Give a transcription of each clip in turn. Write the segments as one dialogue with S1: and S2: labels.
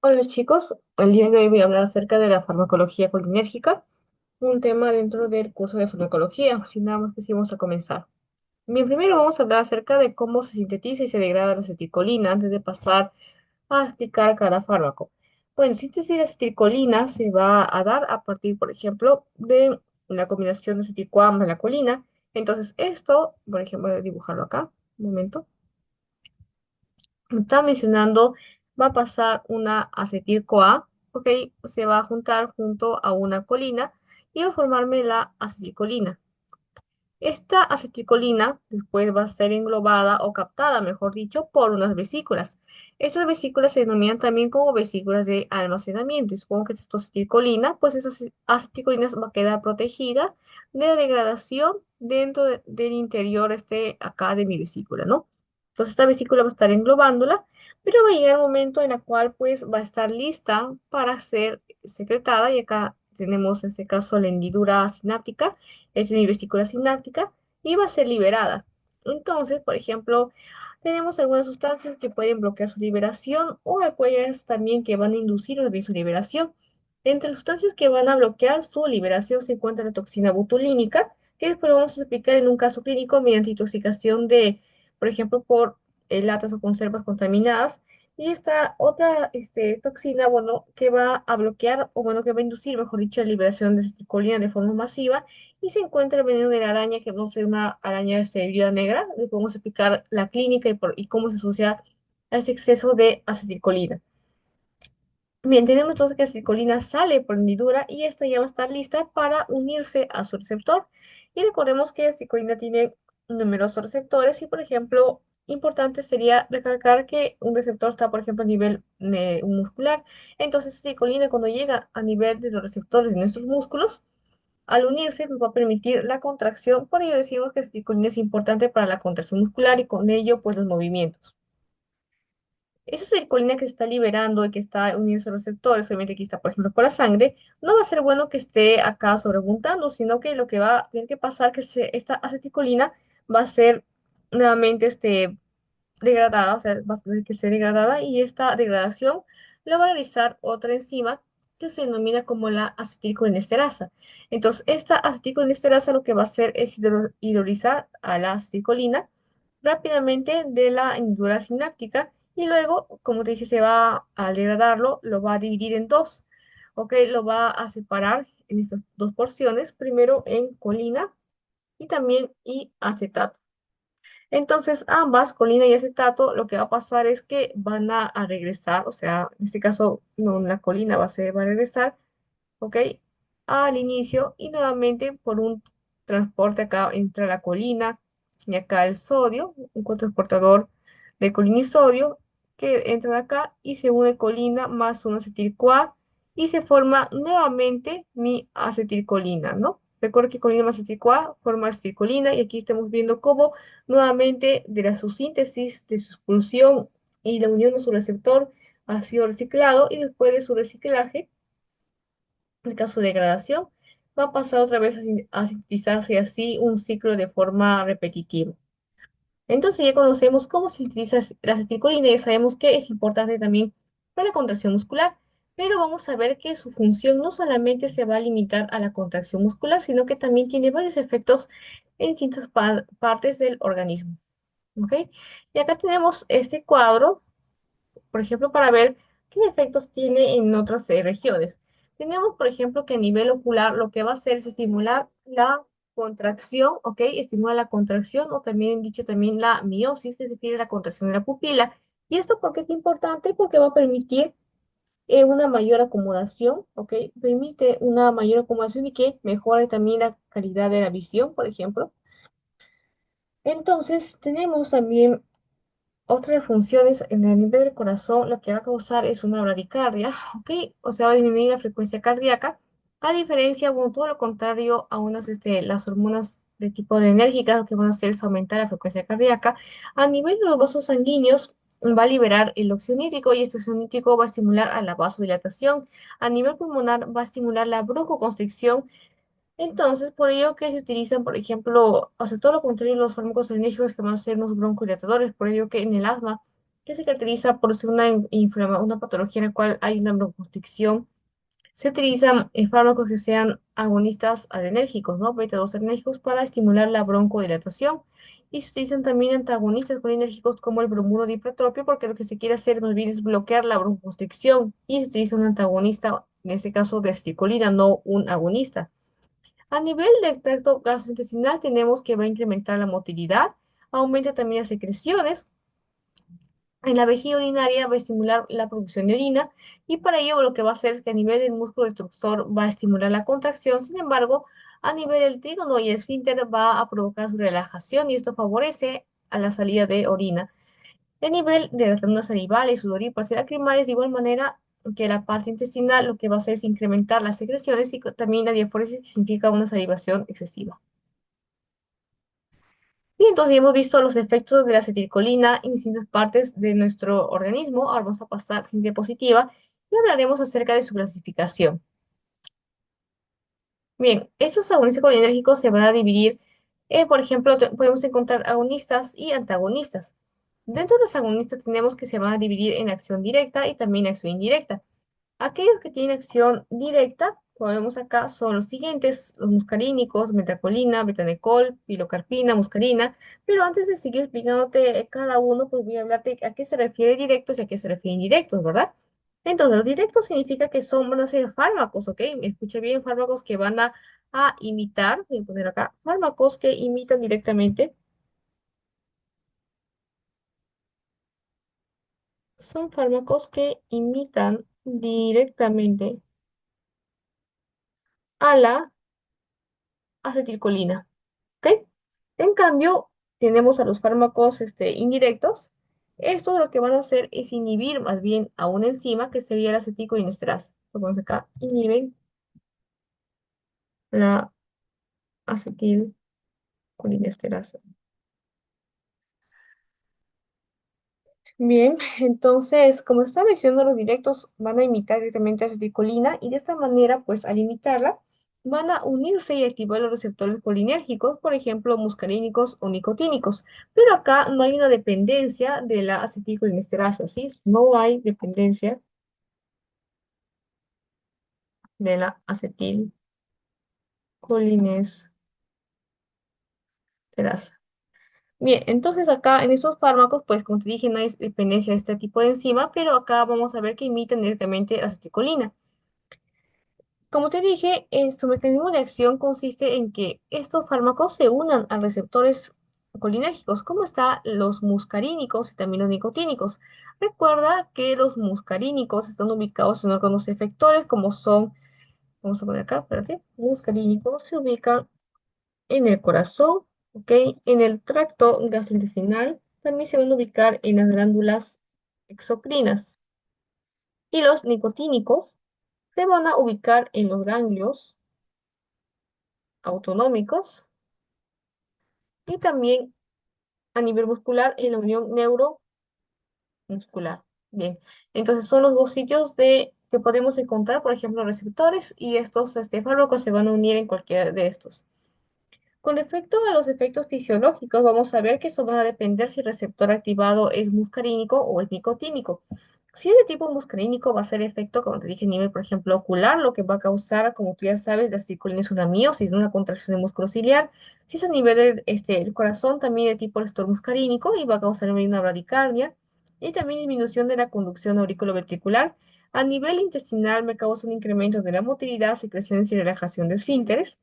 S1: Hola chicos, el día de hoy voy a hablar acerca de la farmacología colinérgica, un tema dentro del curso de farmacología. Sin nada más que sí, vamos a comenzar. Bien, primero vamos a hablar acerca de cómo se sintetiza y se degrada la acetilcolina antes de pasar a explicar cada fármaco. Bueno, síntesis de acetilcolina se va a dar a partir, por ejemplo, de la combinación de acetil-CoA más la colina. Entonces, esto, por ejemplo, voy a dibujarlo acá, un momento. Me estaba mencionando, va a pasar una acetil-CoA, ok, se va a juntar junto a una colina y va a formarme la acetilcolina. Esta acetilcolina después va a ser englobada o captada, mejor dicho, por unas vesículas. Estas vesículas se denominan también como vesículas de almacenamiento. Y supongo que esta acetilcolina, pues esa acetilcolina va a quedar protegida de la degradación dentro del interior acá de mi vesícula, ¿no? Entonces esta vesícula va a estar englobándola, pero va a llegar un momento en el cual pues va a estar lista para ser secretada y acá tenemos en este caso la hendidura sináptica, es mi vesícula sináptica y va a ser liberada. Entonces, por ejemplo, tenemos algunas sustancias que pueden bloquear su liberación o aquellas también que van a inducir o bien su liberación. Entre las sustancias que van a bloquear su liberación se encuentra la toxina botulínica, que después vamos a explicar en un caso clínico mediante intoxicación de, por ejemplo, por latas o conservas contaminadas. Y esta otra toxina, bueno, que va a bloquear, o bueno, que va a inducir, mejor dicho, la liberación de acetilcolina de forma masiva y se encuentra el veneno de la araña, que no ser una araña de viuda negra. Le podemos explicar la clínica y cómo se asocia a ese exceso de acetilcolina. Bien, tenemos entonces que la acetilcolina sale por hendidura y esta ya va a estar lista para unirse a su receptor. Y recordemos que la acetilcolina tiene numerosos receptores y, por ejemplo, importante sería recalcar que un receptor está, por ejemplo, a nivel muscular. Entonces, la acetilcolina cuando llega a nivel de los receptores de nuestros músculos, al unirse nos va a permitir la contracción, por ello decimos que la acetilcolina es importante para la contracción muscular y con ello pues los movimientos. Esa acetilcolina que se está liberando y que está uniendo a los receptores, obviamente aquí está por ejemplo por la sangre, no va a ser bueno que esté acá sobreabundando, sino que lo que va a tener que pasar que esta acetilcolina va a ser nuevamente degradada, o sea, va a tener que ser degradada y esta degradación la va a realizar otra enzima que se denomina como la acetilcolinesterasa. Entonces, esta acetilcolinesterasa lo que va a hacer es hidrolizar a la acetilcolina rápidamente de la hendidura sináptica y luego, como te dije, se va a degradarlo, lo va a dividir en dos, ¿ok? Lo va a separar en estas dos porciones, primero en colina y también y acetato. Entonces, ambas, colina y acetato, lo que va a pasar es que van a regresar, o sea, en este caso, no, la colina va a regresar, ¿ok? Al inicio y nuevamente por un transporte acá entra la colina y acá el sodio, un cotransportador de colina y sodio que entran acá y se une colina más un acetil-CoA y se forma nuevamente mi acetilcolina, ¿no? Recuerda que colina más acetil-CoA forma acetilcolina y aquí estamos viendo cómo nuevamente de la subsíntesis, de su expulsión y la unión de su receptor ha sido reciclado y después de su reciclaje en el caso de degradación, va a pasar otra vez a sintetizarse así un ciclo de forma repetitiva. Entonces ya conocemos cómo se sintetiza la acetilcolina y sabemos que es importante también para la contracción muscular, pero vamos a ver que su función no solamente se va a limitar a la contracción muscular, sino que también tiene varios efectos en distintas partes del organismo. ¿Ok? Y acá tenemos este cuadro por ejemplo, para ver qué efectos tiene en otras regiones. Tenemos, por ejemplo, que a nivel ocular lo que va a hacer es estimular la contracción, ¿ok? Estimula la contracción o también dicho también la miosis, que se refiere a la contracción de la pupila. ¿Y esto porque es importante? Porque va a permitir una mayor acomodación, ¿ok? Permite una mayor acomodación y que mejore también la calidad de la visión, por ejemplo. Entonces, tenemos también otras funciones en el nivel del corazón, lo que va a causar es una bradicardia, ¿ok? O sea, va a disminuir la frecuencia cardíaca, a diferencia, bueno, todo lo contrario a las hormonas de tipo adrenérgicas, lo que van a hacer es aumentar la frecuencia cardíaca. A nivel de los vasos sanguíneos, va a liberar el óxido nítrico y este óxido nítrico va a estimular a la vasodilatación. A nivel pulmonar, va a estimular la broncoconstricción entonces, por ello que se utilizan, por ejemplo, o sea, todo lo contrario, los fármacos alérgicos que van a ser unos broncodilatadores, por ello que en el asma, que se caracteriza por ser una patología en la cual hay una broncoconstricción. Se utilizan fármacos que sean agonistas adrenérgicos, ¿no? Beta 2 adrenérgicos para estimular la broncodilatación. Y se utilizan también antagonistas colinérgicos como el bromuro dipratropio, porque lo que se quiere hacer más bien es bloquear la broncoconstricción. Y se utiliza un antagonista, en este caso de acetilcolina, no un agonista. A nivel del tracto gastrointestinal tenemos que va a incrementar la motilidad, aumenta también las secreciones. En la vejiga urinaria va a estimular la producción de orina y para ello lo que va a hacer es que a nivel del músculo destructor va a estimular la contracción. Sin embargo, a nivel del trígono y esfínter va a provocar su relajación y esto favorece a la salida de orina. A nivel de las glándulas salivales, sudoríparas y lacrimales, de igual manera que la parte intestinal, lo que va a hacer es incrementar las secreciones y también la diaforesis, que significa una salivación excesiva. Y entonces ya hemos visto los efectos de la acetilcolina en distintas partes de nuestro organismo. Ahora vamos a pasar sin diapositiva y hablaremos acerca de su clasificación. Bien, estos agonistas colinérgicos se van a dividir, por ejemplo, podemos encontrar agonistas y antagonistas. Dentro de los agonistas tenemos que se van a dividir en acción directa y también acción indirecta. Aquellos que tienen acción directa, como vemos acá, son los siguientes, los muscarínicos, metacolina, betanecol, pilocarpina, muscarina, pero antes de seguir explicándote cada uno, pues voy a hablarte a qué se refiere directos y a qué se refiere indirectos, ¿verdad? Entonces, los directos significa que van a ser fármacos, ¿ok? Escuche bien, fármacos que van a imitar, voy a poner acá, fármacos que imitan directamente, son fármacos que imitan directamente a la acetilcolina. ¿Ok? En cambio, tenemos a los fármacos indirectos. Estos lo que van a hacer es inhibir más bien a una enzima que sería la acetilcolinesterasa. Lo ponemos acá, inhiben la acetilcolinesterasa. Bien, entonces, como estaba mencionando, los directos van a imitar directamente a acetilcolina y de esta manera, pues al imitarla, van a unirse y activar los receptores colinérgicos, por ejemplo, muscarínicos o nicotínicos. Pero acá no hay una dependencia de la acetilcolinesterasa, ¿sí? No hay dependencia de la acetilcolinesterasa. Bien, entonces acá en estos fármacos, pues como te dije, no hay dependencia de este tipo de enzima, pero acá vamos a ver que imitan directamente la acetilcolina. Como te dije, su mecanismo de acción consiste en que estos fármacos se unan a receptores colinérgicos, como están los muscarínicos y también los nicotínicos. Recuerda que los muscarínicos están ubicados en órganos efectores, como son, vamos a poner acá, espérate, muscarínicos se ubican en el corazón, ¿ok? En el tracto gastrointestinal, también se van a ubicar en las glándulas exocrinas. Y los nicotínicos se van a ubicar en los ganglios autonómicos y también a nivel muscular en la unión neuromuscular. Bien, entonces son los dos sitios que podemos encontrar, por ejemplo, receptores y estos fármacos se van a unir en cualquiera de estos. Con respecto a los efectos fisiológicos, vamos a ver que eso va a depender si el receptor activado es muscarínico o es nicotínico. Si es de tipo muscarínico, va a ser efecto, como te dije, a nivel, por ejemplo, ocular, lo que va a causar, como tú ya sabes, la circulina es una miosis, una contracción de músculo ciliar. Si es a nivel del corazón, también de tipo receptor muscarínico y va a causar una bradicardia. Y también disminución de la conducción auriculoventricular. A nivel intestinal, me causa un incremento de la motilidad, secreciones y relajación de esfínteres.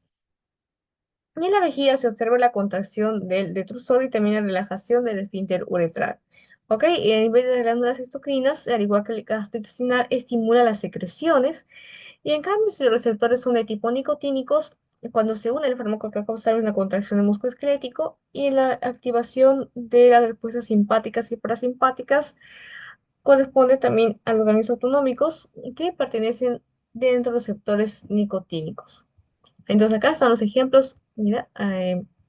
S1: Y en la vejiga se observa la contracción del detrusor y también la relajación del esfínter uretral. ¿Ok? Y a nivel de las glándulas endocrinas, al igual que el gastrointestinal, estimula las secreciones. Y en cambio, si los receptores son de tipo nicotínicos, cuando se une el fármaco que va a causar una contracción del músculo esquelético y la activación de las respuestas simpáticas y parasimpáticas corresponde también a los organismos autonómicos que pertenecen dentro de los receptores nicotínicos. Entonces acá están los ejemplos, mira,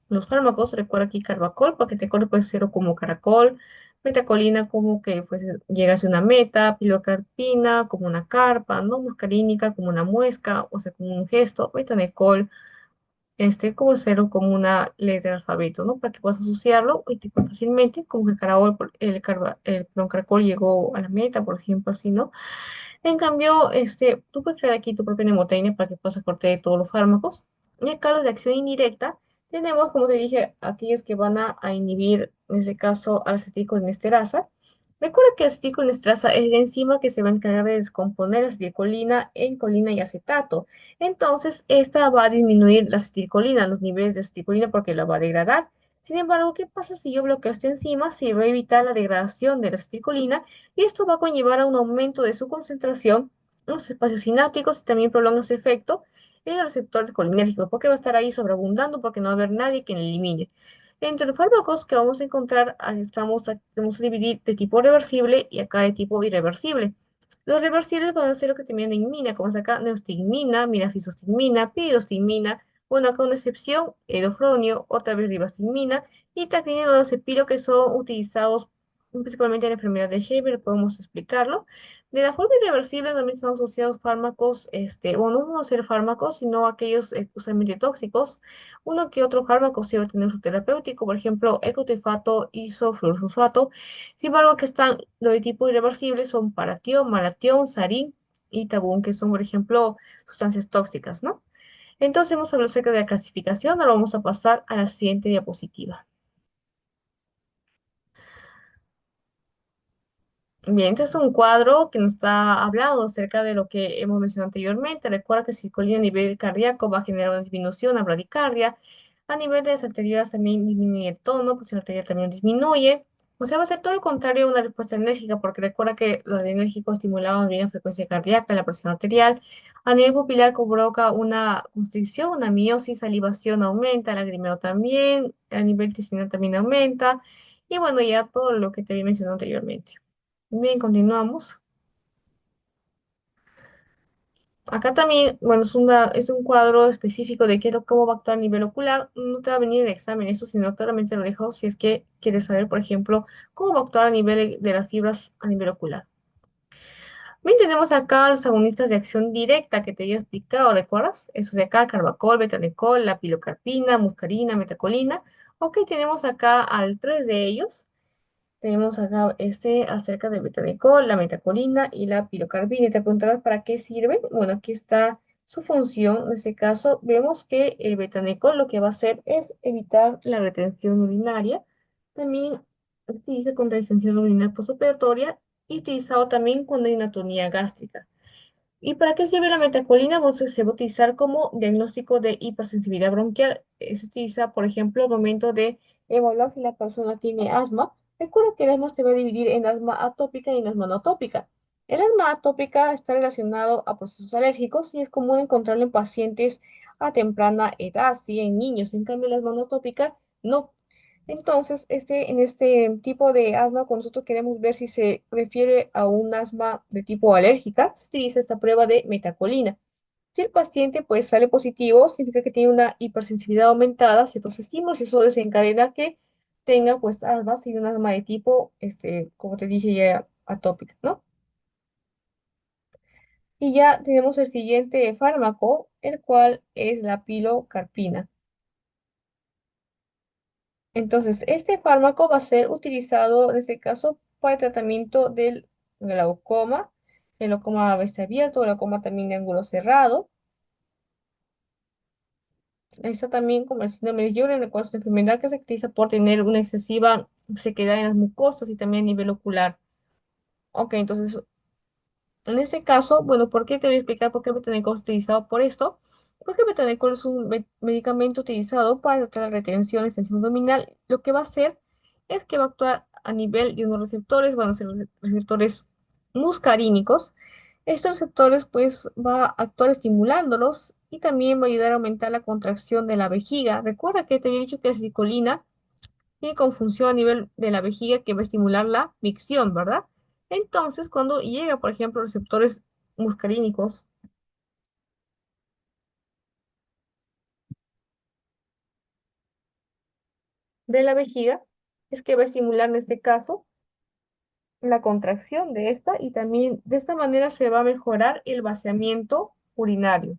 S1: los fármacos, recuerda aquí carbacol, para que te acuerdes puede ser como caracol, metacolina como que pues, llegase a una meta, pilocarpina como una carpa, ¿no? Muscarínica como una muesca, o sea, como un gesto, betanecol, como serlo como una letra del alfabeto, ¿no? Para que puedas asociarlo y tipo fácilmente, como que perdón, caracol llegó a la meta, por ejemplo, así, ¿no? En cambio, tú puedes crear aquí tu propia mnemotecnia para que puedas acordarte de todos los fármacos. Y acá los de acción indirecta, tenemos, como te dije, aquellos que van a inhibir, en este caso, a la acetilcolinesterasa. Recuerda que la acetilcolinesterasa es la enzima que se va a encargar de descomponer la acetilcolina en colina y acetato. Entonces, esta va a disminuir la acetilcolina, los niveles de acetilcolina, porque la va a degradar. Sin embargo, ¿qué pasa si yo bloqueo esta enzima? Se va a evitar la degradación de la acetilcolina y esto va a conllevar a un aumento de su concentración en los espacios sinápticos y también prolonga su efecto en los receptores colinérgicos, porque va a estar ahí sobreabundando, porque no va a haber nadie que le elimine. Entre los fármacos que vamos a encontrar, vamos a dividir de tipo reversible y acá de tipo irreversible. Los reversibles van a ser lo que terminan en mina, como es acá, neostigmina, minafisostigmina, piridostigmina, bueno, acá una excepción, edofronio, otra vez ribastigmina, y tacrinidocepilo, que son utilizados principalmente en la enfermedad de Shaver, podemos explicarlo. De la forma irreversible también están asociados fármacos, bueno, no van a ser fármacos, sino aquellos usualmente tóxicos. Uno que otro fármaco sí va a tener su terapéutico, por ejemplo, ecotefato, isofluorosulfato. Sin embargo, que están, lo de tipo irreversible son paratión, malatión, sarín y tabún, que son, por ejemplo, sustancias tóxicas, ¿no? Entonces hemos hablado acerca de la clasificación, ahora vamos a pasar a la siguiente diapositiva. Bien, este es un cuadro que nos está hablando acerca de lo que hemos mencionado anteriormente. Recuerda que si colina a nivel cardíaco va a generar una disminución a bradicardia. A nivel de las arterias también disminuye el tono, pues la arteria también disminuye. O sea, va a ser todo lo contrario a una respuesta enérgica, porque recuerda que los enérgicos estimulaban bien la frecuencia cardíaca, la presión arterial. A nivel pupilar provoca una constricción, una miosis, salivación aumenta, lagrimeo también, a nivel intestinal también aumenta. Y bueno, ya todo lo que te había mencionado anteriormente. Bien, continuamos. Acá también, bueno, es un cuadro específico de qué es cómo va a actuar a nivel ocular. No te va a venir el examen eso, sino claramente lo dejo si es que quieres saber, por ejemplo, cómo va a actuar a nivel de las fibras a nivel ocular. Bien, tenemos acá los agonistas de acción directa que te había explicado, ¿recuerdas? Esos de acá, carbacol, betanecol, la pilocarpina, muscarina, metacolina. Ok, tenemos acá al tres de ellos. Tenemos acá acerca del betanicol, la metacolina y la pilocarpina. Y te preguntarás para qué sirven. Bueno, aquí está su función. En este caso, vemos que el betanicol lo que va a hacer es evitar la retención urinaria. También se utiliza contra la distensión urinaria postoperatoria y utilizado también cuando hay una atonía gástrica. ¿Y para qué sirve la metacolina? Pues se va a utilizar como diagnóstico de hipersensibilidad bronquial. Se utiliza, por ejemplo, al momento de evaluar si la persona tiene asma. Recuerda que el asma se va a dividir en asma atópica y en asma no atópica. El asma atópica está relacionado a procesos alérgicos y es común encontrarlo en pacientes a temprana edad, sí, en niños. En cambio, el asma no atópica no. Entonces, en este tipo de asma, cuando nosotros queremos ver si se refiere a un asma de tipo alérgica, se utiliza esta prueba de metacolina. Si el paciente pues sale positivo, significa que tiene una hipersensibilidad aumentada a ciertos estímulos y eso desencadena que tenga pues asma, y un asma de tipo, como te dije ya, atópica, ¿no? Y ya tenemos el siguiente fármaco, el cual es la pilocarpina. Entonces, este fármaco va a ser utilizado en este caso para el tratamiento del glaucoma, el glaucoma a veces abierto, glaucoma también de ángulo cerrado. Está también como el síndrome de Sjögren, el cual es una enfermedad que se caracteriza por tener una excesiva sequedad en las mucosas y también a nivel ocular. Ok, entonces en este caso, bueno, ¿por qué te voy a explicar por qué el betanecol es utilizado por esto? Porque el betanecol es un medicamento utilizado para tratar la retención, extensión abdominal. Lo que va a hacer es que va a actuar a nivel de unos receptores, van a ser los receptores muscarínicos. Estos receptores, pues, va a actuar estimulándolos y también va a ayudar a aumentar la contracción de la vejiga. Recuerda que te había dicho que la cicolina y con función a nivel de la vejiga que va a estimular la micción, ¿verdad? Entonces, cuando llega, por ejemplo, receptores muscarínicos de la vejiga, es que va a estimular en este caso la contracción de esta y también de esta manera se va a mejorar el vaciamiento urinario.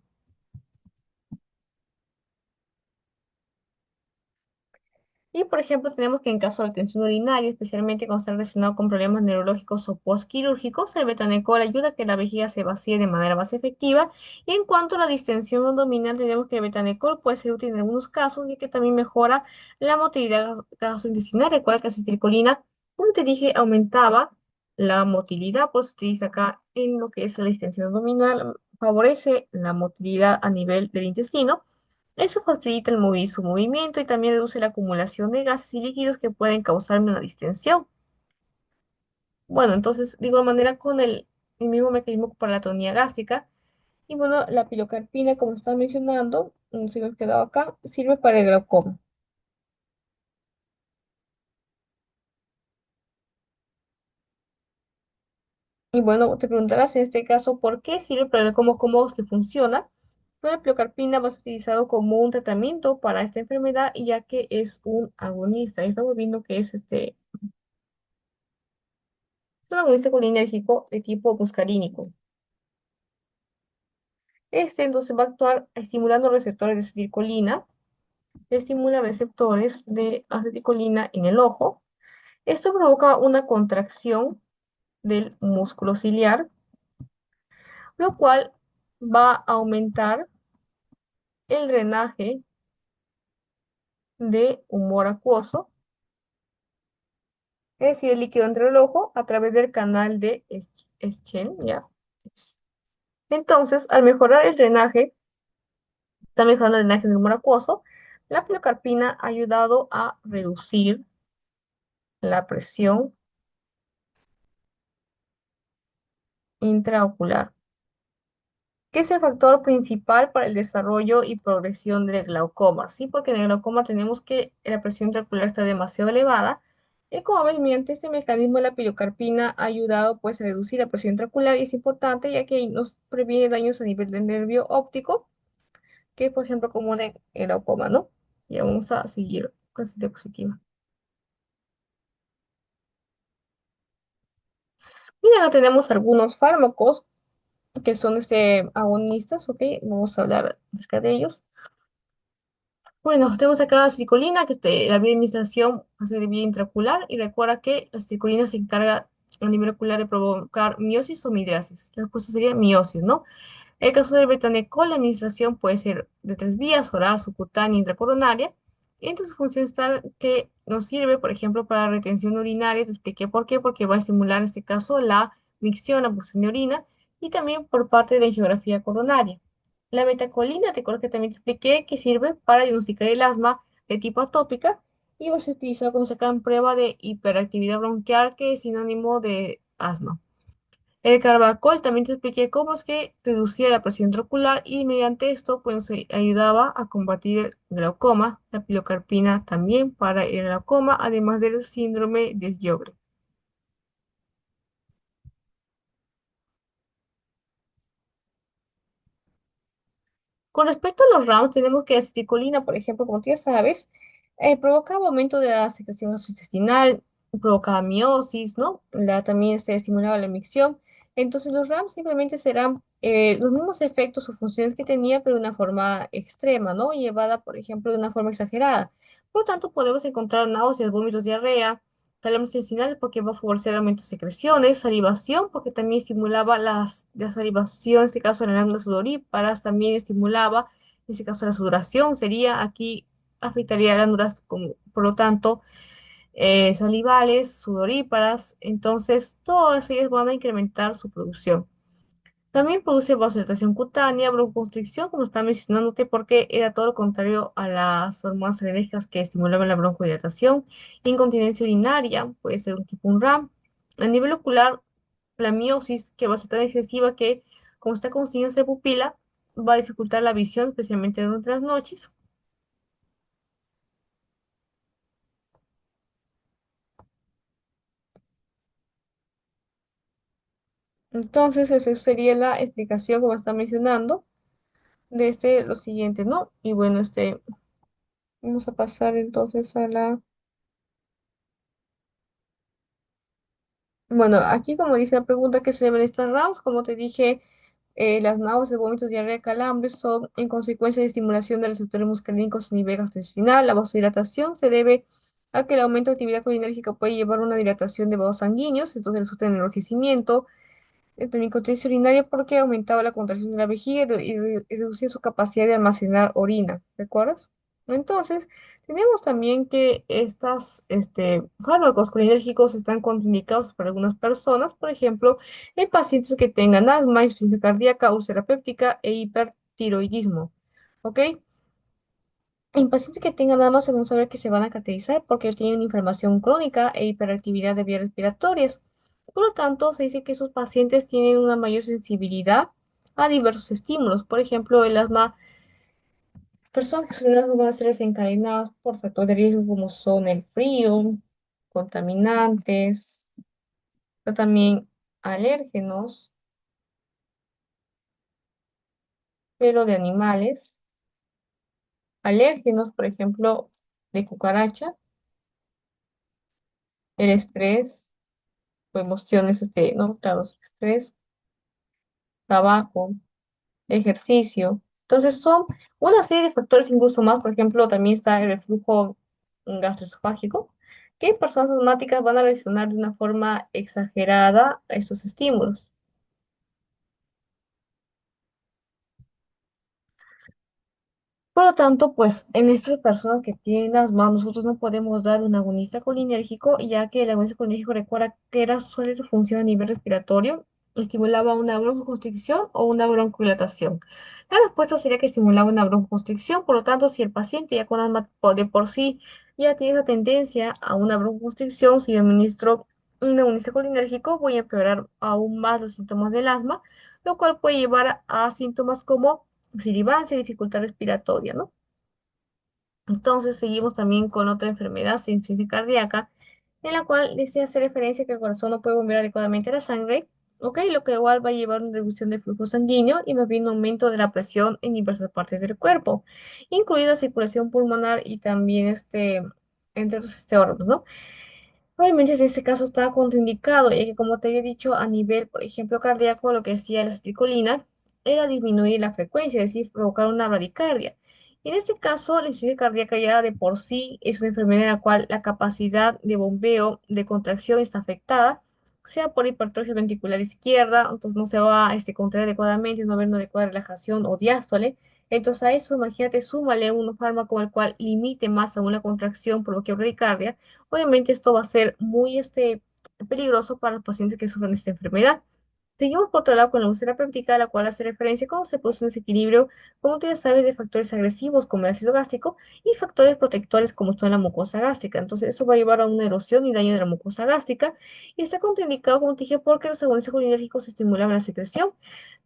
S1: Y, por ejemplo, tenemos que en caso de retención urinaria, especialmente cuando está relacionado con problemas neurológicos o postquirúrgicos, el betanecol ayuda a que la vejiga se vacíe de manera más efectiva. Y en cuanto a la distensión abdominal, tenemos que el betanecol puede ser útil en algunos casos, y que también mejora la motilidad gastrointestinal. Recuerda que la acetilcolina, como te dije, aumentaba la motilidad, por eso se utiliza acá en lo que es la distensión abdominal, favorece la motilidad a nivel del intestino. Eso facilita su movimiento y también reduce la acumulación de gases y líquidos que pueden causarme una distensión. Bueno, entonces, de igual manera, con el mismo mecanismo para la tonía gástrica. Y bueno, la pilocarpina, como estaba mencionando, si me he quedado acá, sirve para el glaucoma. Y bueno, te preguntarás en este caso, ¿por qué sirve para el glaucoma? ¿Cómo es que funciona? Pues la pilocarpina va a ser utilizado como un tratamiento para esta enfermedad, y ya que es un agonista. Y estamos viendo que es un agonista colinérgico de tipo muscarínico. Este entonces va a actuar estimulando receptores de acetilcolina, estimula receptores de acetilcolina en el ojo. Esto provoca una contracción del músculo ciliar, lo cual va a aumentar el drenaje de humor acuoso, es decir, el líquido entre el ojo a través del canal de Schell, ¿ya? Entonces, al mejorar el drenaje, está mejorando el drenaje del humor acuoso. La pilocarpina ha ayudado a reducir la presión intraocular, que es el factor principal para el desarrollo y progresión del glaucoma, ¿sí? Porque en el glaucoma tenemos que la presión intraocular está demasiado elevada, y como ven, mediante este mecanismo la pilocarpina ha ayudado pues a reducir la presión intraocular, y es importante ya que nos previene daños a nivel del nervio óptico, que es por ejemplo común en el glaucoma, ¿no? Y vamos a seguir con esta diapositiva. Mira, acá tenemos algunos fármacos que son agonistas, ¿ok? Vamos a hablar acerca de ellos. Bueno, tenemos acá cicolina, que la vía de administración hace de vía intraocular, y recuerda que la cicolina se encarga a nivel ocular de provocar miosis o midriasis. La respuesta sería miosis, ¿no? En el caso del betanecol, la administración puede ser de tres vías: oral, subcutánea, intracoronaria. Entre sus funciones está que nos sirve, por ejemplo, para la retención urinaria. Te expliqué por qué, porque va a estimular en este caso la micción, la producción de orina, y también por parte de la angiografía coronaria. La metacolina, te acuerdo que también te expliqué que sirve para diagnosticar el asma de tipo atópica, y va a ser utilizado como saca en prueba de hiperactividad bronquial, que es sinónimo de asma. El carbacol también te expliqué cómo es que reducía la presión intraocular, y mediante esto pues se ayudaba a combatir el glaucoma. La pilocarpina también para el glaucoma, además del síndrome de Sjögren. Con respecto a los RAMs, tenemos que la aceticolina, por ejemplo, como tú ya sabes, provocaba aumento de la secreción intestinal, provocaba miosis, ¿no? También se estimulaba la micción. Entonces, los RAMs simplemente serán los mismos efectos o funciones que tenía, pero de una forma extrema, ¿no? Llevada, por ejemplo, de una forma exagerada. Por lo tanto, podemos encontrar náuseas, vómitos, diarrea, calambres intestinales, porque va a favorecer el aumento de secreciones, salivación, porque también estimulaba la salivación, en este caso en las glándulas sudoríparas, también estimulaba, en este caso la sudoración, sería aquí, afectaría glándulas, por lo tanto, salivales, sudoríparas. Entonces todas ellas van a incrementar su producción. También produce vasodilatación cutánea, broncoconstricción, como estaba mencionándote, porque era todo lo contrario a las hormonas alérgicas que estimulaban la broncodilatación. Incontinencia urinaria, puede ser un tipo un RAM. A nivel ocular, la miosis, que va a ser tan excesiva que, como está construyendo esta pupila, va a dificultar la visión, especialmente durante las noches. Entonces, esa sería la explicación, como está mencionando, de lo siguiente, ¿no? Y bueno, vamos a pasar entonces a la... Bueno, aquí como dice la pregunta, que se deben estas RAMs, como te dije, las náuseas, vómitos, diarrea, calambres son en consecuencia de estimulación de receptores muscarínicos a nivel gastrointestinal. La vasodilatación se debe a que el aumento de actividad colinérgica puede llevar a una dilatación de vasos sanguíneos, entonces resulta en enrojecimiento, en incontinencia urinaria porque aumentaba la contracción de la vejiga y reducía su capacidad de almacenar orina, ¿recuerdas? Entonces, tenemos también que estos fármacos colinérgicos están contraindicados para algunas personas, por ejemplo, en pacientes que tengan asma, insuficiencia cardíaca, úlcera péptica e hipertiroidismo. ¿Ok? En pacientes que tengan asma, se van a saber que se van a caracterizar porque tienen inflamación crónica e hiperactividad de vías respiratorias. Por lo tanto, se dice que esos pacientes tienen una mayor sensibilidad a diversos estímulos. Por ejemplo, el asma, personas que son asma van a ser desencadenadas por factores de riesgo como son el frío, contaminantes, pero también alérgenos, pero de animales, alérgenos, por ejemplo, de cucaracha, el estrés o emociones, ¿no? Claro, estrés, trabajo, ejercicio. Entonces son una serie de factores, incluso más, por ejemplo, también está el reflujo gastroesofágico, que personas asmáticas van a reaccionar de una forma exagerada a estos estímulos. Por lo tanto, pues en estas personas que tienen asma, nosotros no podemos dar un agonista colinérgico, ya que el agonista colinérgico recuerda que era solo su función a nivel respiratorio, estimulaba una broncoconstricción o una broncodilatación. La respuesta sería que estimulaba una broncoconstricción, por lo tanto, si el paciente ya con asma de por sí ya tiene esa tendencia a una broncoconstricción, si yo administro un agonista colinérgico, voy a empeorar aún más los síntomas del asma, lo cual puede llevar a síntomas como silivancia, dificultad respiratoria, ¿no? Entonces seguimos también con otra enfermedad, insuficiencia cardíaca, en la cual se hace referencia que el corazón no puede bombear adecuadamente la sangre, ¿ok? Lo que igual va a llevar a una reducción del flujo sanguíneo y más bien un aumento de la presión en diversas partes del cuerpo, incluida la circulación pulmonar y también entre otros órganos, ¿no? Obviamente, en este caso está contraindicado, ya que como te había dicho, a nivel, por ejemplo, cardíaco, lo que hacía la acetilcolina era disminuir la frecuencia, es decir, provocar una bradicardia. Y en este caso, la insuficiencia cardíaca ya de por sí es una enfermedad en la cual la capacidad de bombeo, de contracción está afectada, sea por hipertrofia ventricular izquierda, entonces no se va a contraer adecuadamente, no haber una adecuada relajación o diástole. Entonces a eso, imagínate, súmale un fármaco el cual limite más aún la contracción, provoque bradicardia. Obviamente esto va a ser muy peligroso para los pacientes que sufren esta enfermedad. Seguimos por otro lado con la úlcera péptica, la cual hace referencia a cómo se produce un desequilibrio, como tú ya sabes, de factores agresivos como el ácido gástrico y factores protectores como son la mucosa gástrica. Entonces eso va a llevar a una erosión y daño de la mucosa gástrica y está contraindicado, como te dije, porque los agonistas colinérgicos estimulan la secreción.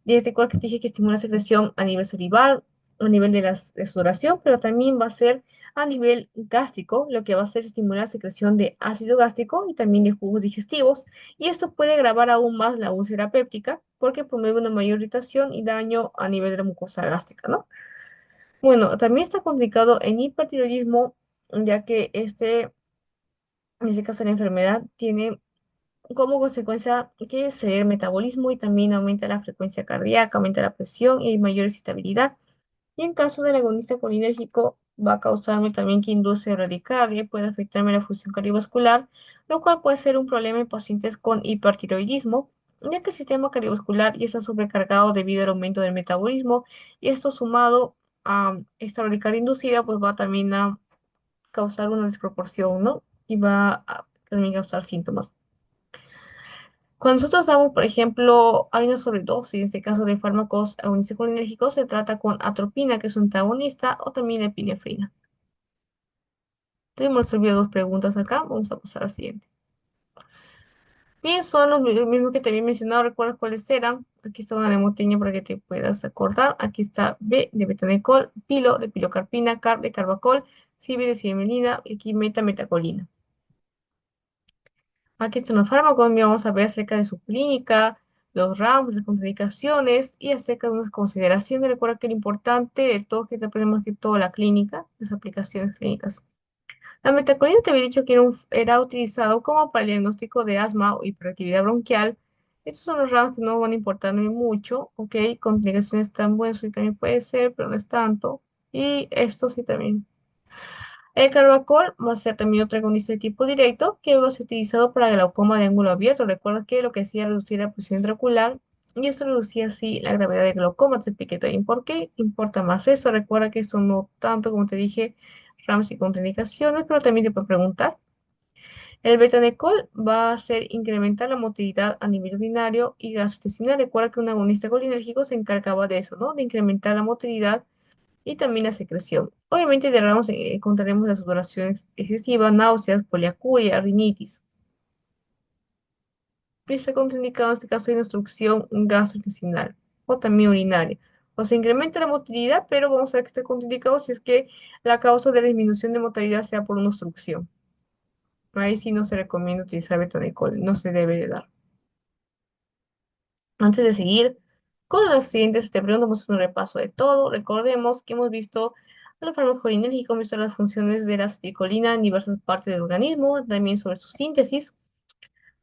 S1: Desde igual que te dije que estimula la secreción a nivel salival, a nivel de sudoración, pero también va a ser a nivel gástrico, lo que va a hacer es estimular la secreción de ácido gástrico y también de jugos digestivos. Y esto puede agravar aún más la úlcera péptica porque promueve una mayor irritación y daño a nivel de la mucosa gástrica, ¿no? Bueno, también está complicado en hipertiroidismo, ya que en este caso la enfermedad tiene como consecuencia que es el metabolismo y también aumenta la frecuencia cardíaca, aumenta la presión y hay mayor excitabilidad. Y en caso del agonista colinérgico, va a causarme también que induce bradicardia, puede afectarme la función cardiovascular, lo cual puede ser un problema en pacientes con hipertiroidismo, ya que el sistema cardiovascular ya está sobrecargado debido al aumento del metabolismo, y esto sumado a esta bradicardia inducida, pues va también a causar una desproporción, ¿no? Y va a también causar síntomas. Cuando nosotros damos, por ejemplo, hay una sobredosis, en este caso de fármacos agonistas se trata con atropina, que es un antagonista, o también epinefrina. Tenemos resolvido dos preguntas acá, vamos a pasar a la siguiente. Bien, son los mismos que te había mencionado, ¿recuerdas cuáles eran? Aquí está una demoteña para que te puedas acordar. Aquí está B de betanecol, pilo de pilocarpina, car de carbacol, cibe de cibemelina, y aquí metacolina. Aquí están los fármacos, y vamos a ver acerca de su clínica, los ramos, las contraindicaciones y acerca de unas consideraciones. Recuerda que lo importante de todo es que te aprendemos que toda la clínica, las aplicaciones clínicas. La metacolina te había dicho que era utilizado como para el diagnóstico de asma o hiperactividad bronquial. Estos son los ramos que no van a importarme mucho, ¿ok? Contraindicaciones tan buenas, sí también puede ser, pero no es tanto. Y esto sí también. El carbacol va a ser también otro agonista de tipo directo que va a ser utilizado para glaucoma de ángulo abierto. Recuerda que lo que hacía era reducir la presión intraocular y esto reducía así la gravedad del glaucoma. Te expliqué también por qué. Importa más eso. Recuerda que esto no tanto como te dije, ramos y contraindicaciones, pero también te puedo preguntar. El betanecol va a hacer incrementar la motilidad a nivel urinario y gastrointestinal. Recuerda que un agonista colinérgico se encargaba de eso, ¿no? De incrementar la motilidad y también la secreción. Obviamente de ramos encontraremos la sudoración excesiva, náuseas, poliacuria, rinitis. Está contraindicado en este caso de obstrucción gastrointestinal o también urinaria. O se incrementa la motilidad, pero vamos a ver que está contraindicado si es que la causa de la disminución de motilidad sea por una obstrucción. Ahí sí no se recomienda utilizar betanecol, no se debe de dar. Antes de seguir con las siguientes preguntas, vamos a hacer un repaso de todo. Recordemos que hemos visto a los fármacos colinérgicos, hemos visto las funciones de la acetilcolina en diversas partes del organismo, también sobre su síntesis.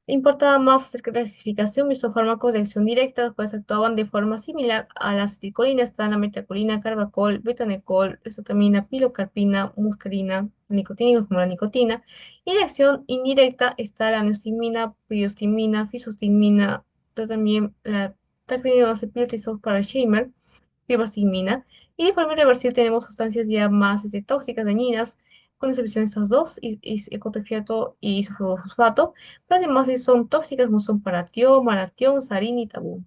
S1: Importaba más acerca de la clasificación, visto fármacos de acción directa, los cuales actuaban de forma similar a la acetilcolina. Están la metacolina, carbacol, betanecol, estotamina, pilocarpina, muscarina, nicotínicos como la nicotina. Y de acción indirecta está la neostigmina, priostigmina, fisostigmina, está también la tacrolidonas utilizados para Alzheimer, ribostigmina. Y de forma irreversible tenemos sustancias ya más tóxicas, dañinas, con excepción de estas dos, ecotrofiato y isofosfato, pero además sí son tóxicas como son paratión, malatión, sarín y tabú.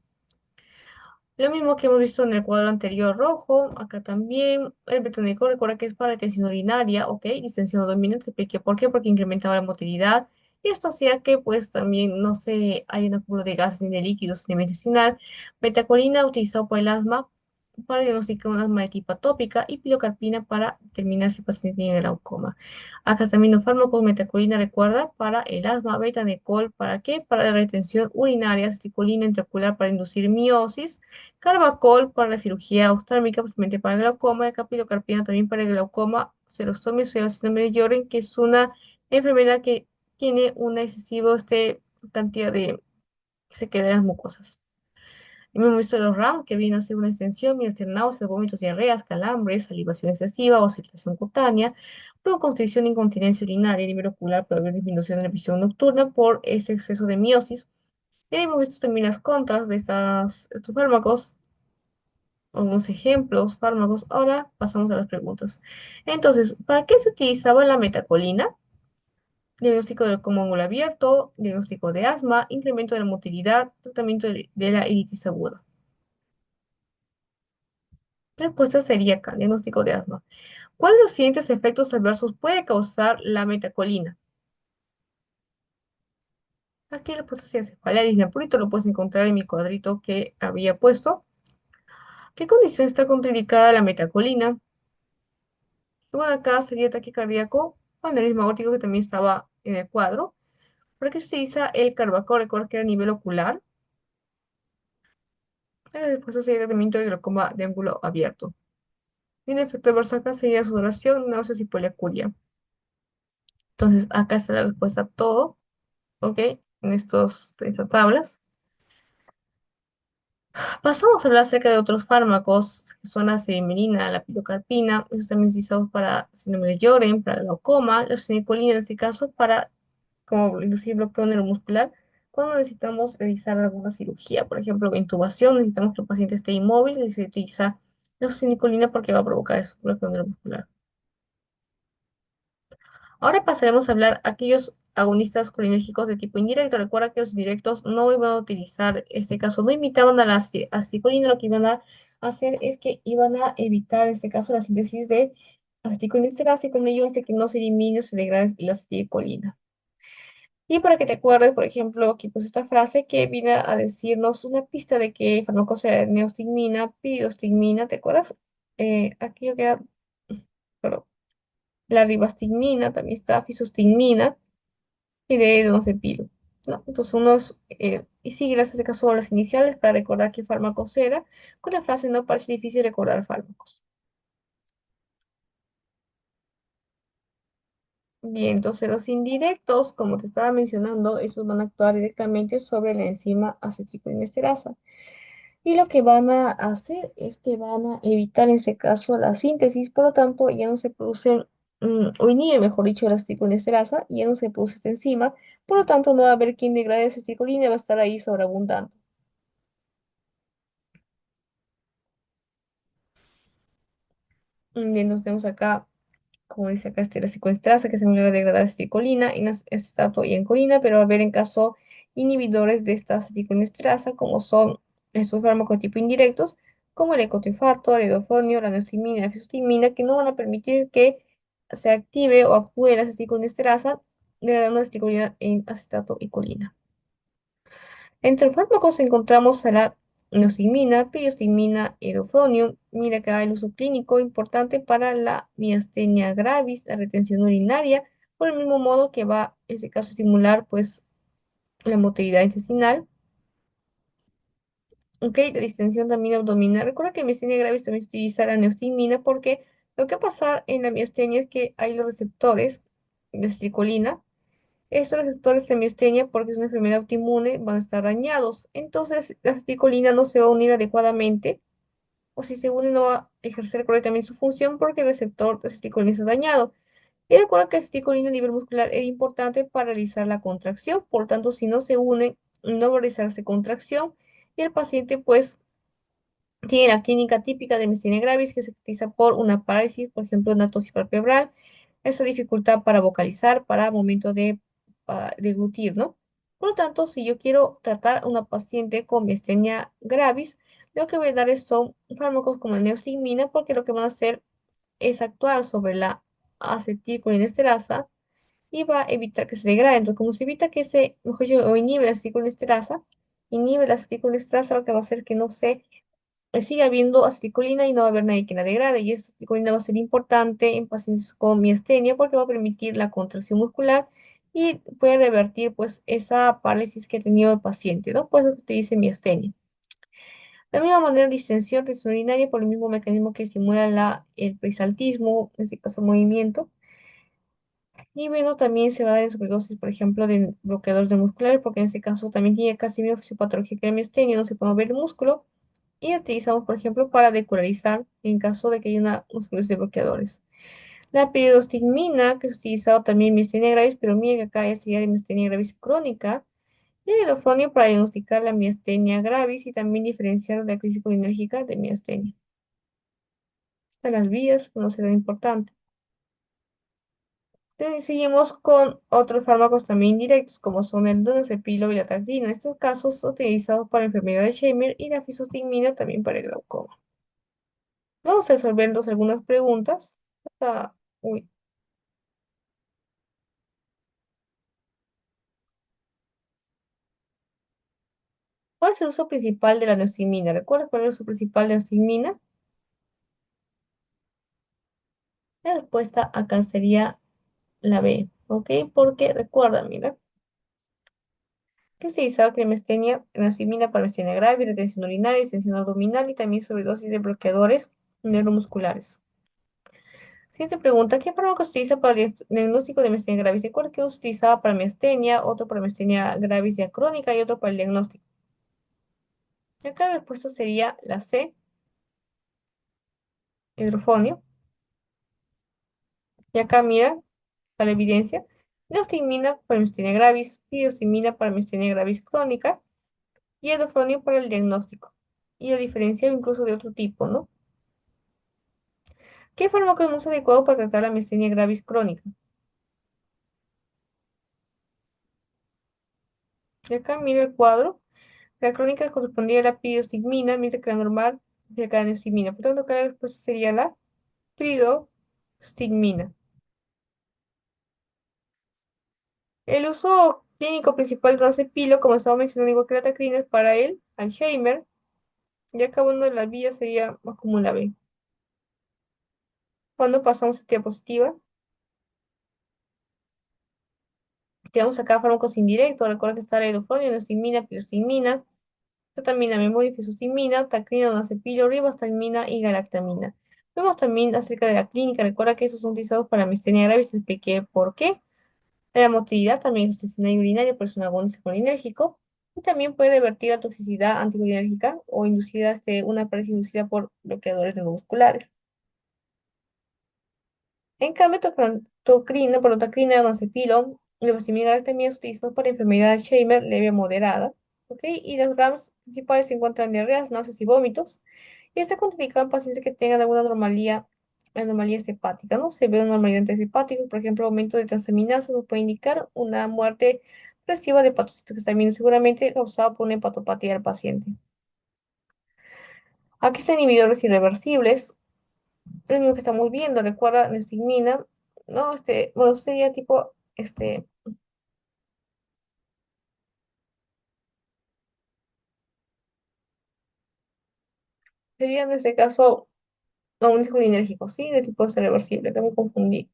S1: Lo mismo que hemos visto en el cuadro anterior rojo, acá también el betonicol recuerda que es para retención urinaria, ok, distensión dominante, expliqué por qué, porque incrementaba la motilidad y esto hacía que pues también no se hay un acúmulo de gases ni de líquidos en el intestinal. Betacolina utilizado por el asma para diagnosticar un asma de tipo atópica y pilocarpina para determinar si el paciente tiene glaucoma. Acá también los fármacos metacolina recuerda para el asma, betanecol, ¿para qué? Para la retención urinaria, acetilcolina intraocular para inducir miosis, carbacol para la cirugía oftálmica, posiblemente para el glaucoma, y capilocarpina también para el glaucoma, xerostomía o síndrome de Sjögren, que es una enfermedad que tiene una excesiva cantidad de sequedad en las mucosas. Hemos visto los RAM, que viene a ser una extensión, viene a ser náuseas, vómitos, diarreas, calambres, salivación excesiva o irritación cutánea, constricción, incontinencia urinaria, a nivel ocular puede haber disminución de la visión nocturna por ese exceso de miosis. Y hemos visto también las contras de estos fármacos, algunos ejemplos, fármacos. Ahora pasamos a las preguntas. Entonces, ¿para qué se utilizaba la metacolina? Diagnóstico del ángulo abierto, diagnóstico de asma, incremento de la motilidad, tratamiento de la iritis aguda. La respuesta sería acá, diagnóstico de asma. ¿Cuál de los siguientes efectos adversos puede causar la metacolina? Aquí la respuesta sería cefalea, disnea, lo puedes encontrar en mi cuadrito que había puesto. ¿Qué condición está contraindicada la metacolina? Bueno, acá sería ataque cardíaco o aneurisma aórtico que también estaba en el cuadro. ¿Por qué se utiliza el carbacol? Recuerda que era a nivel ocular. La respuesta sería tratamiento de glaucoma de ángulo abierto. Y un efecto adverso acá sería sudoración, náuseas y poliacuria. Entonces, acá está la respuesta a todo, ¿ok? En estas tablas. Pasamos a hablar acerca de otros fármacos, que son la cerebrina, la pilocarpina, estos también utilizados para síndrome de Sjögren, para glaucoma, la fenicolina en este caso para como inducir bloqueo neuromuscular, cuando necesitamos realizar alguna cirugía, por ejemplo, intubación, necesitamos que el paciente esté inmóvil y se utiliza la fenicolina porque va a provocar eso, bloqueo neuromuscular. Ahora pasaremos a hablar aquellos agonistas colinérgicos de tipo indirecto. Recuerda que los indirectos no iban a utilizar, en este caso, no imitaban a la acetilcolina, lo que iban a hacer es que iban a evitar, en este caso, la síntesis de acetilcolina. Este hace con ello este que no se elimine o se degrade la acetilcolina. Y para que te acuerdes, por ejemplo, aquí puse esta frase que viene a decirnos una pista de que fármacos era neostigmina, pirostigmina, ¿te acuerdas? Aquello que era, perdón, la ribastigmina, también está fisostigmina y de pilo, ¿no? Entonces y sigue gracias a este caso las iniciales para recordar qué fármacos era, con la frase no parece difícil recordar fármacos. Bien, entonces los indirectos, como te estaba mencionando, esos van a actuar directamente sobre la enzima acetilcolinesterasa. Y lo que van a hacer es que van a evitar en ese caso la síntesis, por lo tanto ya no se producen o inhibe, mejor dicho, la aceticolinesteasa y ya no se produce esta enzima, por lo tanto no va a haber quien degrade esa acetilcolina y va a estar ahí sobreabundando. Bien, nos tenemos acá, como dice acá, la acetocolinesteasa, que se logra degradar acetilcolina, acetato y encolina, pero va a haber en caso inhibidores de esta aceticolinesteasa, como son estos fármacos de tipo indirectos, como el ecotrifato, el edofronio, la neostimina y la fisostigmina, que no van a permitir que se active o actúe la aceticolinesteasa, degradando la acetilcolina en acetato y colina. Entre los fármacos encontramos a la neostigmina, piriostigmina, edofronium. Mira que hay el uso clínico importante para la miastenia gravis, la retención urinaria, por el mismo modo que va, en este caso, a estimular pues la motilidad intestinal. Ok, la distensión también abdominal. Recuerda que en miastenia gravis también se utiliza la neostigmina porque lo que va a pasar en la miastenia es que hay los receptores de acetilcolina. Estos receptores de miastenia, porque es una enfermedad autoinmune, van a estar dañados. Entonces, la acetilcolina no se va a unir adecuadamente, o si se une, no va a ejercer correctamente su función porque el receptor de acetilcolina está dañado. Y recuerda que la acetilcolina a nivel muscular era importante para realizar la contracción, por lo tanto, si no se une, no va a realizarse contracción y el paciente, pues, tiene la clínica típica de miastenia gravis que se caracteriza por una parálisis, por ejemplo, una tos palpebral, esa dificultad para vocalizar, para momento de deglutir, ¿no? Por lo tanto, si yo quiero tratar a una paciente con miastenia gravis, lo que voy a dar son fármacos como la neostigmina, porque lo que van a hacer es actuar sobre la acetilcolinesterasa y va a evitar que se degrade. Entonces, como se evita que se, mejor dicho, o inhibe la acetilcolinesterasa, inhibe la acetilcolinesterasa, lo que va a hacer que no se sigue habiendo aceticolina y no va a haber nadie que la degrade. Y esta aceticolina va a ser importante en pacientes con miastenia porque va a permitir la contracción muscular y puede revertir pues esa parálisis que ha tenido el paciente, ¿no? Pues lo que te dice miastenia. De la misma manera, distensión urinaria por el mismo mecanismo que estimula el perisaltismo, en este caso movimiento. Y bueno, también se va a dar en sobredosis, por ejemplo, de bloqueadores de musculares, porque en este caso también tiene casi misma fisiopatología que la miastenia, no se puede mover el músculo y utilizamos, por ejemplo, para decularizar en caso de que haya una musculosis de bloqueadores. La piridostigmina, que es utilizado también en miastenia gravis, pero mira que acá ya sería de miastenia gravis crónica, y el edofronio para diagnosticar la miastenia gravis y también diferenciar de la crisis colinérgica de miastenia. Estas las vías que no serán importantes. Seguimos con otros fármacos también indirectos, como son el donazepilo y la tacrina. En estos casos, utilizados para enfermedad de Scheimer y la fisostigmina también para el glaucoma. Vamos resolviendo algunas preguntas. Uy, ¿cuál es el uso principal de la neostigmina? ¿Recuerdas cuál es el uso principal de la neostigmina? La respuesta acá sería la B, ¿ok? Porque recuerda, mira, que se utilizaba cremestenia, neostigmina para miastenia grave, retención urinaria, distensión abdominal y también sobredosis de bloqueadores neuromusculares. Siguiente pregunta, ¿qué fármaco se utiliza para el diagnóstico de miastenia gravis? Recuerda que uno se utilizaba para miastenia, otro para miastenia gravis diacrónica y otro para el diagnóstico. Y acá la respuesta sería la C, hidrofonio. Y acá mira, está la evidencia. Neostigmina para miastenia gravis, piriostigmina para miastenia gravis crónica y edofronio para el diagnóstico. Y lo diferenciar incluso de otro tipo, ¿no? ¿Qué fármaco es más adecuado para tratar la miastenia gravis crónica? Y acá mira el cuadro. La crónica correspondía a la piriostigmina, mientras que la normal de la neostigmina. Por tanto, acá la respuesta sería la piriostigmina. El uso clínico principal de diazepilo, como estaba mencionando, igual que la tacrina, es para el Alzheimer. Ya cada una de las vías sería más común la B. Cuando pasamos a diapositiva, tenemos acá fármacos indirectos. Recuerda que está la edofronio, neostigmina, pirostigmina, ketamina, memorifostigmina, tacrina, donazepilo, ribostigmina y galactamina. Vemos también acerca de la clínica. Recuerda que esos son utilizados para miastenia gravis. Te expliqué por qué. La motilidad también es intestinal y urinaria, por eso es un agónico colinérgico. Y también puede revertir la toxicidad anticolinérgica o inducida una parálisis inducida por bloqueadores neuromusculares. En cambio, protocrina, onacepilon, levosimilar también es utilizado para enfermedad de Alzheimer leve a moderada, ¿ok? Y las RAMs principales se encuentran diarreas, náuseas y vómitos, y está contraindicado en pacientes que tengan alguna anomalía hepática, ¿no? Se ve una normalidad hepática, por ejemplo, aumento de transaminasas nos puede indicar una muerte progresiva de hepatocitos que también seguramente causada por una hepatopatía del paciente. Aquí están inhibidores irreversibles, el mismo que estamos viendo, recuerda, nestigmina, ¿no? Bueno, sería tipo, sería en este caso un colinérgico, ¿sí? De tipo irreversible, que me confundí.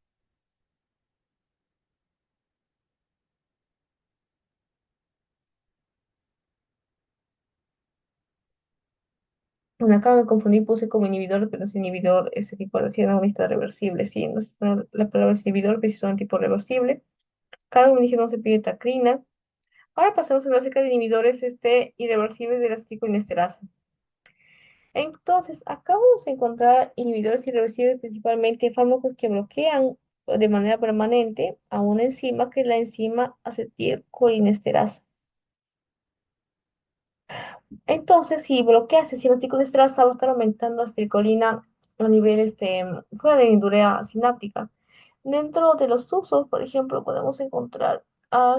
S1: Bueno, acá me confundí, puse como inhibidor, pero es inhibidor, ese tipo de agonista reversible, sí, no es, no, la palabra es inhibidor, pero sí son tipo reversible. Cada uno dice no se pide tacrina. Ahora pasemos a hablar acerca de inhibidores irreversibles de la aceticolinesterosa. Entonces, acá vamos a encontrar inhibidores irreversibles, principalmente fármacos que bloquean de manera permanente a una enzima que es la enzima acetilcolinesterasa. Entonces, si bloqueas enzima acetilcolinesterasa, va a estar aumentando acetilcolina a nivel fuera de la indurrea sináptica. Dentro de los usos, por ejemplo, podemos encontrar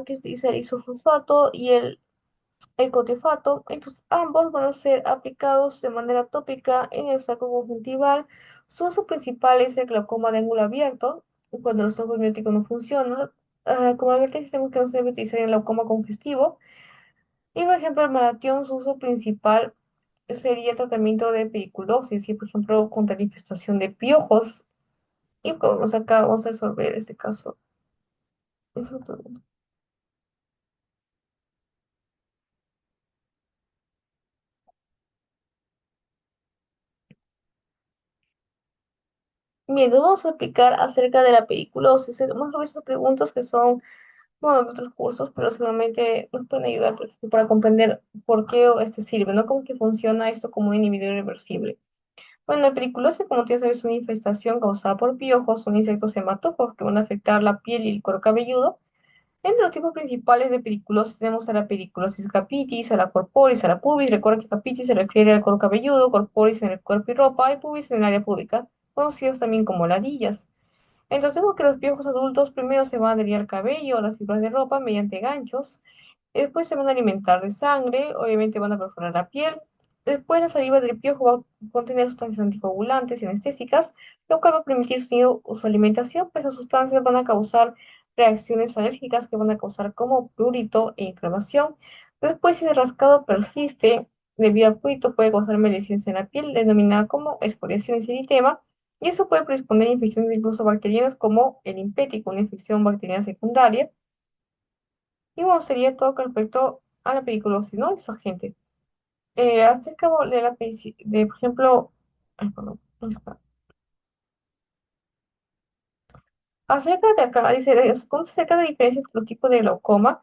S1: que dice el isofosfato y el cotefato. Entonces, ambos van a ser aplicados de manera tópica en el saco conjuntival. Su uso principal es el glaucoma de ángulo abierto, cuando los ojos bióticos no funcionan. Como advertencia, tenemos que no se debe utilizar en el glaucoma congestivo. Y, por ejemplo, el malatión, su uso principal sería tratamiento de pediculosis y, por ejemplo, contra la infestación de piojos. Y como acá vamos a resolver este caso. Bien, nos vamos a explicar acerca de la pediculosis. Hemos revisado preguntas que son, bueno, de otros cursos, pero seguramente nos pueden ayudar, por ejemplo, para comprender por qué sirve, ¿no? Cómo que funciona esto como un inhibidor irreversible. Bueno, la pediculosis, como ya sabes, es una infestación causada por piojos, son insectos hematófagos que van a afectar la piel y el cuero cabelludo. Entre los tipos principales de pediculosis tenemos a la pediculosis capitis, a la corporis, a la pubis. Recuerda que capitis se refiere al cuero cabelludo, corporis en el cuerpo y ropa, y pubis en el área pública, conocidos también como ladillas. Entonces vemos que los piojos adultos primero se van a adherir al cabello o las fibras de ropa mediante ganchos. Después se van a alimentar de sangre, obviamente van a perforar la piel. Después la saliva del piojo va a contener sustancias anticoagulantes y anestésicas, lo cual va a permitir su alimentación, pues las sustancias van a causar reacciones alérgicas que van a causar como prurito e inflamación. Después, si el rascado persiste debido al prurito, puede causar lesiones en la piel, denominada como escoriación y eritema, y eso puede predisponer a infecciones incluso bacterianas como el impético, una infección bacteriana secundaria. Y bueno, sería todo con respecto a la pediculosis, ¿no? Esa gente. Acerca de por ejemplo, ay, perdón, ¿dónde está? Acerca de acá, dice, acerca de diferencias entre los tipos de glaucoma.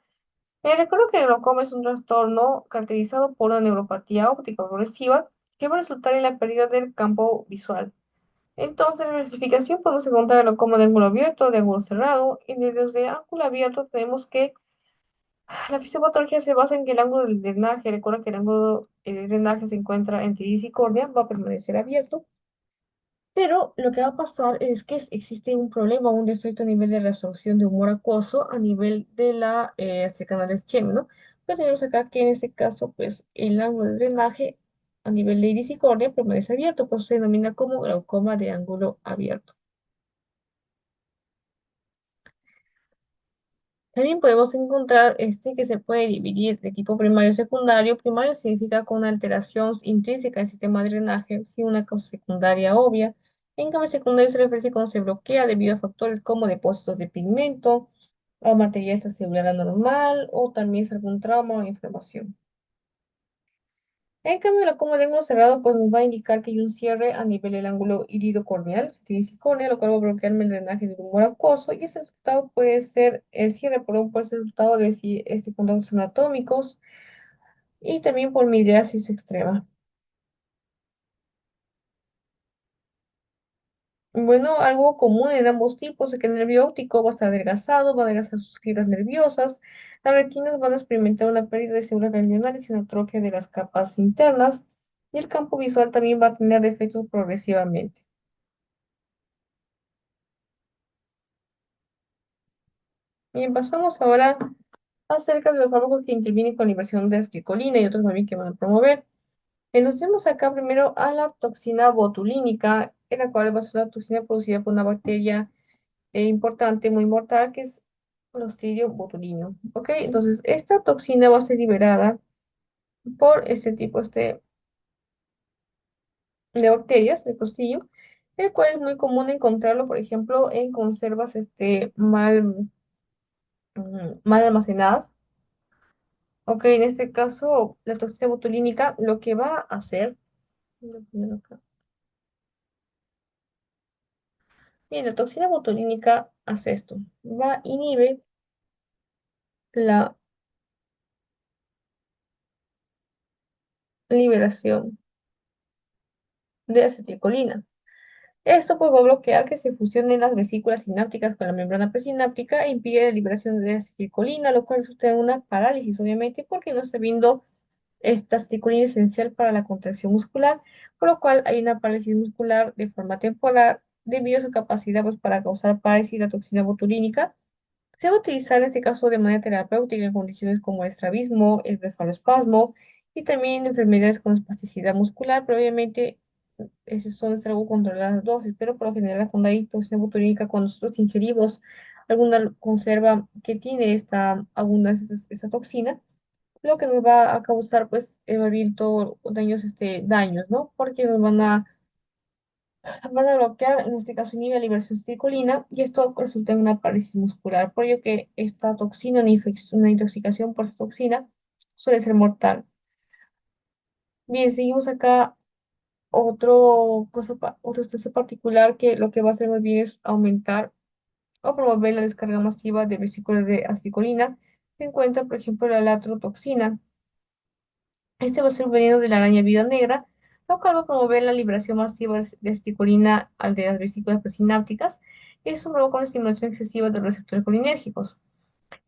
S1: Recuerdo que el glaucoma es un trastorno caracterizado por una neuropatía óptica progresiva que va a resultar en la pérdida del campo visual. Entonces, en la clasificación podemos encontrar el glaucoma de ángulo abierto, de ángulo cerrado, y en los de ángulo abierto tenemos que la fisiopatología se basa en que el ángulo del drenaje, recuerda que el ángulo de drenaje se encuentra entre iris y córnea, va a permanecer abierto, pero lo que va a pasar es que existe un problema, un defecto a nivel de reabsorción de humor acuoso a nivel de este canal de Schem, ¿no? Pero tenemos acá que en este caso, pues, el ángulo de drenaje a nivel de iris y córnea permanece abierto, pues se denomina como glaucoma de ángulo abierto. También podemos encontrar que se puede dividir de tipo primario y secundario. Primario significa con una alteración intrínseca del sistema de drenaje sin una causa secundaria obvia. En cambio, secundario se refiere cuando se bloquea debido a factores como depósitos de pigmento, o materia extracelular anormal, o también es algún trauma o inflamación. En cambio, la coma de ángulo cerrado pues, nos va a indicar que hay un cierre a nivel del ángulo iridocorneal, cornea, lo cual va a bloquearme el drenaje del humor acuoso, y ese resultado puede ser el cierre por un pues, resultado de contactos anatómicos y también por midriasis extrema. Bueno, algo común en ambos tipos es que el nervio óptico va a estar adelgazado, va a adelgazar sus fibras nerviosas, las retinas van a experimentar una pérdida de células ganglionares y una atrofia de las capas internas, y el campo visual también va a tener defectos progresivamente. Bien, pasamos ahora acerca de los fármacos que intervienen con la inversión de acetilcolina y otros también que van a promover. Nos tenemos acá primero a la toxina botulínica, en la cual va a ser la toxina producida por una bacteria importante, muy mortal, que es Clostridium botulinum. ¿Ok? Entonces, esta toxina va a ser liberada por este tipo de bacterias, de Clostridium, el cual es muy común encontrarlo, por ejemplo, en conservas mal almacenadas. Ok, en este caso, la toxina botulínica lo que va a hacer, voy a poner acá. Bien, la toxina botulínica hace esto, va a inhibir la liberación de acetilcolina. Esto pues va a bloquear que se fusionen las vesículas sinápticas con la membrana presináptica e impide la liberación de acetilcolina, lo cual resulta en una parálisis, obviamente, porque no está viendo esta acetilcolina esencial para la contracción muscular, por lo cual hay una parálisis muscular de forma temporal debido a su capacidad pues, para causar parálisis la toxina botulínica. Se va a utilizar en este caso de manera terapéutica en condiciones como el estrabismo, el blefalospasmo y también enfermedades con espasticidad muscular, pero obviamente esas son algo controladas dosis, pero por lo general cuando hay toxina botulínica, cuando nosotros ingerimos alguna conserva que tiene esta abundancia, esta toxina, lo que nos va a causar pues evadir todos daños, daños, ¿no? Porque nos van a bloquear, en este caso inhibe la liberación de acetilcolina y esto resulta en una parálisis muscular, por ello que esta toxina, una intoxicación por esta toxina, suele ser mortal. Bien, seguimos acá. Otra especie particular que lo que va a hacer muy bien es aumentar o promover la descarga masiva de vesículas de acetilcolina. Se encuentra, por ejemplo, la latrotoxina. Este va a ser un veneno de la araña viuda negra, lo cual va a promover la liberación masiva de acetilcolina al de las vesículas presinápticas. Eso provoca una estimulación excesiva de los receptores colinérgicos.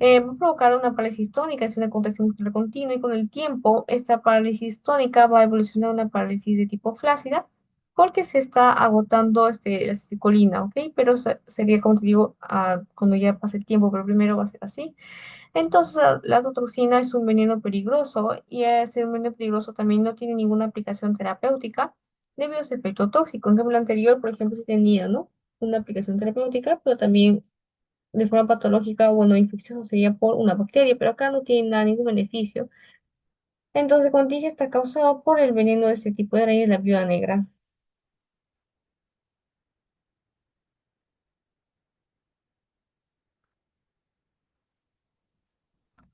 S1: Va a provocar una parálisis tónica, es una contracción muscular continua, y con el tiempo esta parálisis tónica va a evolucionar a una parálisis de tipo flácida porque se está agotando la acetilcolina, ¿ok? Pero sería, como te digo, cuando ya pase el tiempo, pero primero va a ser así. Entonces, la toxina es un veneno peligroso y al ser un veneno peligroso también no tiene ninguna aplicación terapéutica debido a su efecto tóxico. En cambio, el anterior, por ejemplo, sí tenía, ¿no? Una aplicación terapéutica, pero también de forma patológica o no infecciosa sería por una bacteria, pero acá no tiene nada, ningún beneficio. Entonces, contigia está causado por el veneno de este tipo de araña, la viuda negra.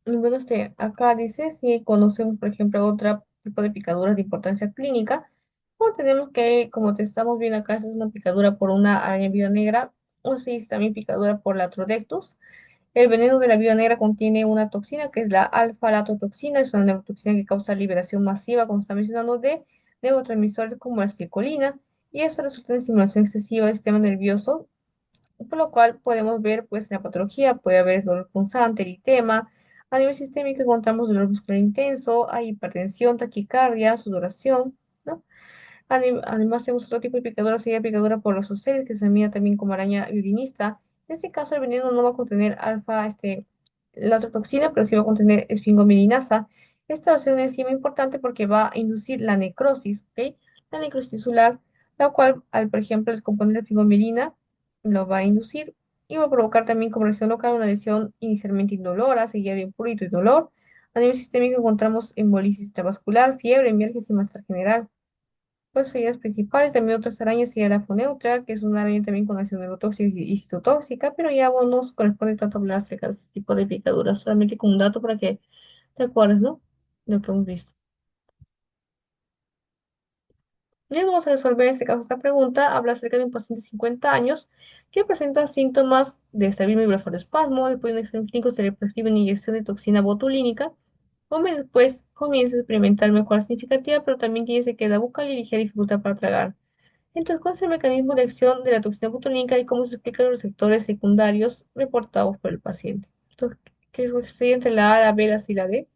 S1: Y bueno, acá dice si conocemos, por ejemplo, otro tipo de picaduras de importancia clínica, o tenemos que, como te estamos viendo acá, esta es una picadura por una araña viuda negra, o si es también picadura por la Trodectus. El veneno de la viuda negra contiene una toxina que es la alfa-latotoxina, es una neurotoxina que causa liberación masiva, como está mencionando, de neurotransmisores como la acetilcolina, y eso resulta en estimulación excesiva del sistema nervioso, por lo cual podemos ver, pues, en la patología puede haber dolor punzante, eritema. A nivel sistémico encontramos dolor muscular intenso, hay hipertensión, taquicardia, sudoración, ¿no? Además, tenemos otro tipo de picadura, sería picadura por los oceles, que se denomina también como araña violinista. En este caso, el veneno no va a contener la otra toxina, pero sí va a contener esfingomilinasa. Esta va a ser una enzima importante porque va a inducir la necrosis, ¿ok? La necrosis tisular, la cual, por ejemplo, descomponer la esfingomilina, lo va a inducir y va a provocar también como lesión local una lesión inicialmente indolora, seguida de un prurito y dolor. A nivel sistémico encontramos embolisis intravascular, fiebre, mialgia y malestar general. Pues serías principales, también otras arañas sería la foneutra, que es una araña también con acción neurotóxica y citotóxica, pero ya no nos corresponde tanto hablar acerca de este tipo de picaduras, solamente como un dato para que te acuerdes, ¿no? De lo que hemos visto. Y vamos a resolver en este caso esta pregunta. Habla acerca de un paciente de 50 años que presenta síntomas de estrabismo y blefarospasmo. Después de un examen clínico se le prescribe una inyección de toxina botulínica. Un mes después comienza a experimentar mejora significativa, pero también tiene sequedad bucal y ligera dificultad para tragar. Entonces, ¿cuál es el mecanismo de acción de la toxina botulínica y cómo se explican los receptores secundarios reportados por el paciente? Entonces, ¿qué sería entre la A, la B, la C y la D?